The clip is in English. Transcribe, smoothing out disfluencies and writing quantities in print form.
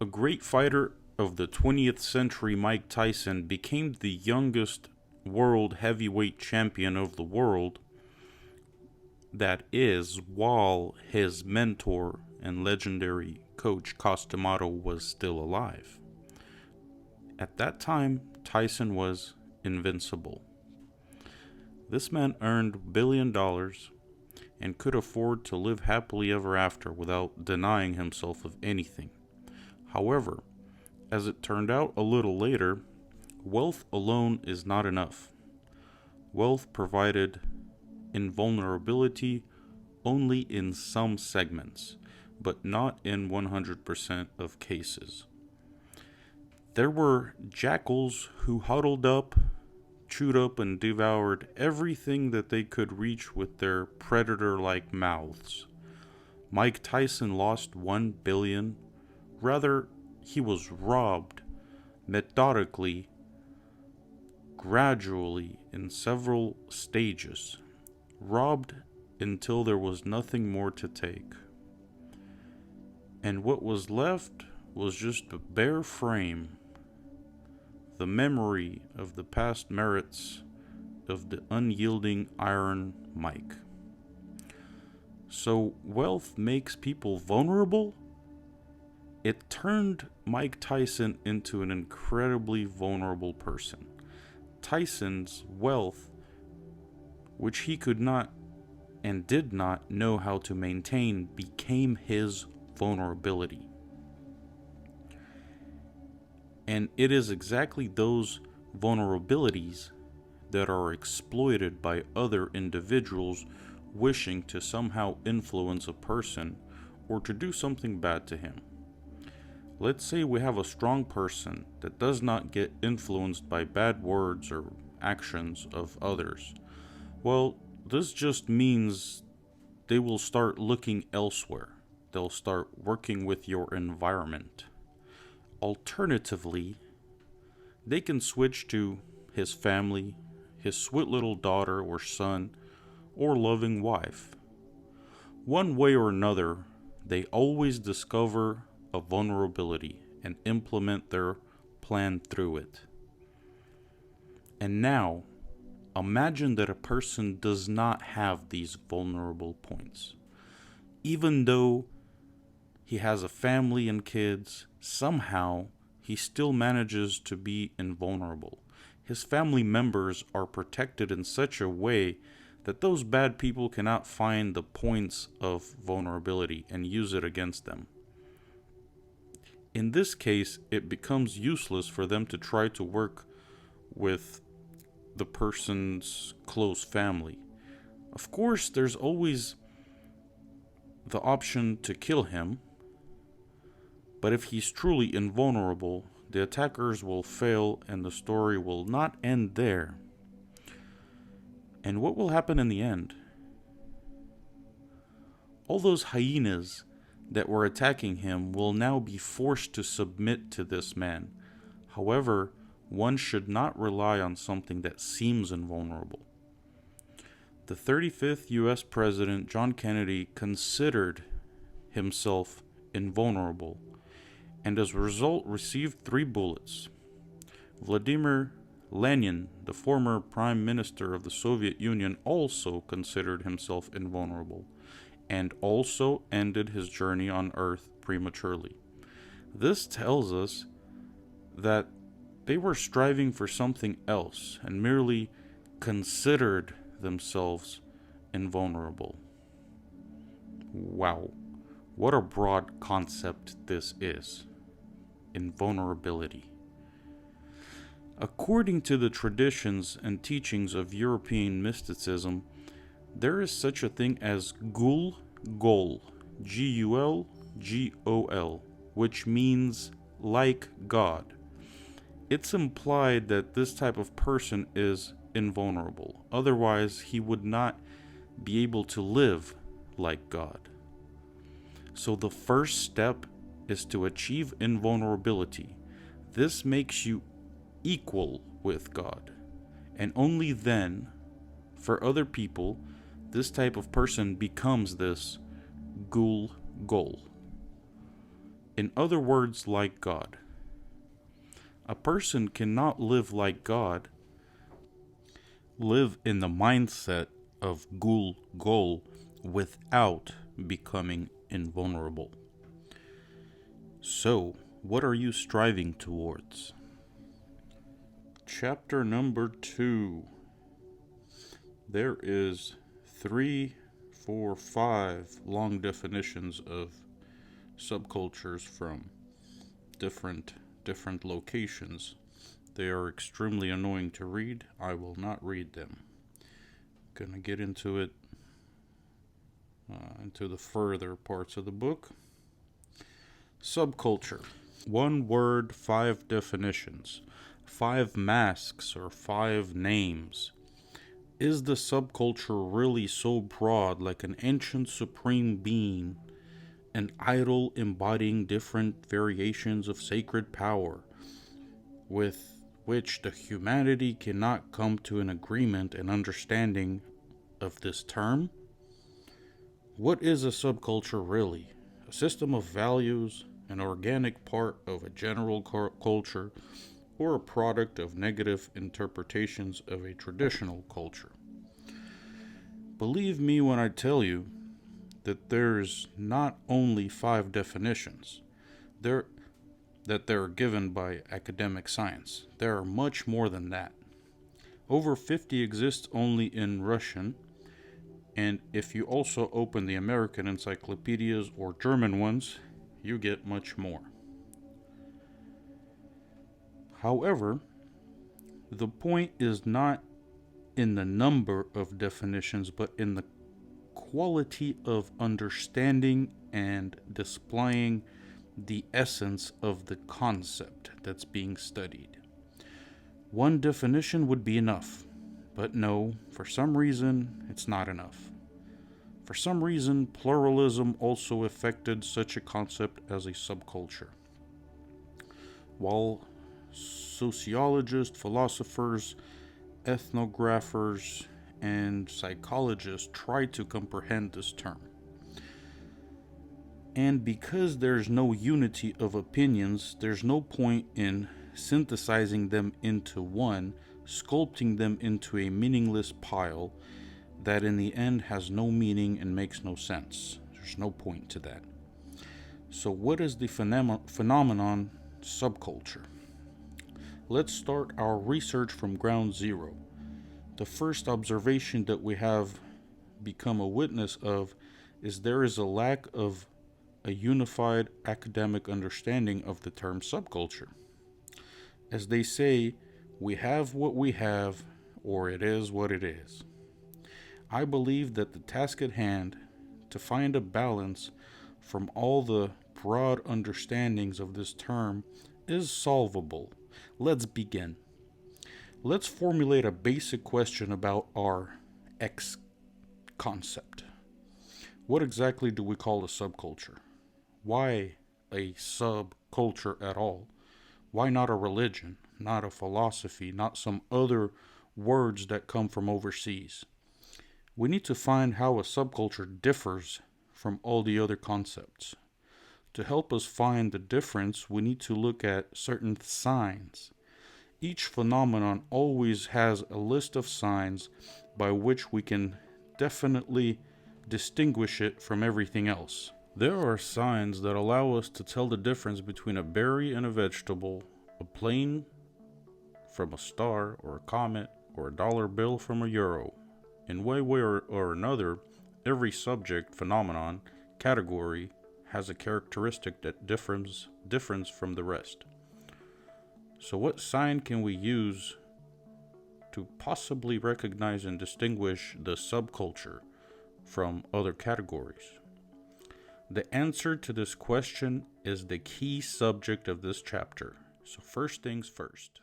A great fighter of the 20th century, Mike Tyson became the youngest world heavyweight champion of the world, that is, while his mentor and legendary coach Costomato was still alive. At that time, Tyson was invincible. This man earned $1 billion and could afford to live happily ever after without denying himself of anything. However, as it turned out a little later, wealth alone is not enough. Wealth provided invulnerability only in some segments, but not in 100% of cases. There were jackals who huddled up, chewed up, and devoured everything that they could reach with their predator-like mouths. Mike Tyson lost 1 billion. Rather, he was robbed methodically, gradually, in several stages. Robbed until there was nothing more to take. And what was left was just a bare frame, the memory of the past merits of the unyielding Iron Mike. So wealth makes people vulnerable? It turned Mike Tyson into an incredibly vulnerable person. Tyson's wealth, which he could not and did not know how to maintain, became his vulnerability. And it is exactly those vulnerabilities that are exploited by other individuals wishing to somehow influence a person or to do something bad to him. Let's say we have a strong person that does not get influenced by bad words or actions of others. Well, this just means they will start looking elsewhere. They'll start working with your environment. Alternatively, they can switch to his family, his sweet little daughter or son, or loving wife. One way or another, they always discover a vulnerability and implement their plan through it. And now, imagine that a person does not have these vulnerable points. Even though he has a family and kids, somehow he still manages to be invulnerable. His family members are protected in such a way that those bad people cannot find the points of vulnerability and use it against them. In this case, it becomes useless for them to try to work with the person's close family. Of course, there's always the option to kill him, but if he's truly invulnerable, the attackers will fail and the story will not end there. And what will happen in the end? All those hyenas that were attacking him will now be forced to submit to this man. However, one should not rely on something that seems invulnerable. The 35th U.S. President, John Kennedy, considered himself invulnerable, and as a result received 3 bullets. Vladimir Lenin, the former Prime Minister of the Soviet Union, also considered himself invulnerable, and also ended his journey on Earth prematurely. This tells us that they were striving for something else and merely considered themselves invulnerable. Wow, what a broad concept this is. Invulnerability. According to the traditions and teachings of European mysticism, there is such a thing as Gul Gol, Gulgol, which means like God. It's implied that this type of person is invulnerable. Otherwise, he would not be able to live like God. So the first step is to achieve invulnerability. This makes you equal with God. And only then, for other people, this type of person becomes this Gul Gol. In other words, like God. A person cannot live like God, live in the mindset of goal without becoming invulnerable. So, what are you striving towards? Chapter number 2. There is 3, 4, 5 long definitions of subcultures from different locations. They are extremely annoying to read. I will not read them. Gonna get into it, into the further parts of the book. Subculture. 1 word, 5 definitions. 5 masks or 5 names. Is the subculture really so broad, like an ancient supreme being, an idol embodying different variations of sacred power, with which the humanity cannot come to an agreement and understanding of this term? What is a subculture really? A system of values, an organic part of a general culture, or a product of negative interpretations of a traditional culture? Believe me when I tell you that there's not only 5 definitions that are given by academic science. There are much more than that. Over 50 exist only in Russian, and if you also open the American encyclopedias or German ones, you get much more. However, the point is not in the number of definitions, but in the quality of understanding and displaying the essence of the concept that's being studied. 1 definition would be enough, but no, for some reason, it's not enough. For some reason, pluralism also affected such a concept as a subculture. While sociologists, philosophers, ethnographers, and psychologists try to comprehend this term. And because there's no unity of opinions, there's no point in synthesizing them into one, sculpting them into a meaningless pile that in the end has no meaning and makes no sense. There's no point to that. So what is the phenomenon subculture? Let's start our research from ground zero. The first observation that we have become a witness of is there is a lack of a unified academic understanding of the term subculture. As they say, we have what we have, or it is what it is. I believe that the task at hand, to find a balance from all the broad understandings of this term, is solvable. Let's begin. Let's formulate a basic question about our X concept. What exactly do we call a subculture? Why a subculture at all? Why not a religion, not a philosophy, not some other words that come from overseas? We need to find how a subculture differs from all the other concepts. To help us find the difference, we need to look at certain signs. Each phenomenon always has a list of signs by which we can definitely distinguish it from everything else. There are signs that allow us to tell the difference between a berry and a vegetable, a plane from a star or a comet, or a dollar bill from a euro. In one way or another, every subject, phenomenon, category has a characteristic that differs from the rest. So what sign can we use to possibly recognize and distinguish the subculture from other categories? The answer to this question is the key subject of this chapter. So first things first.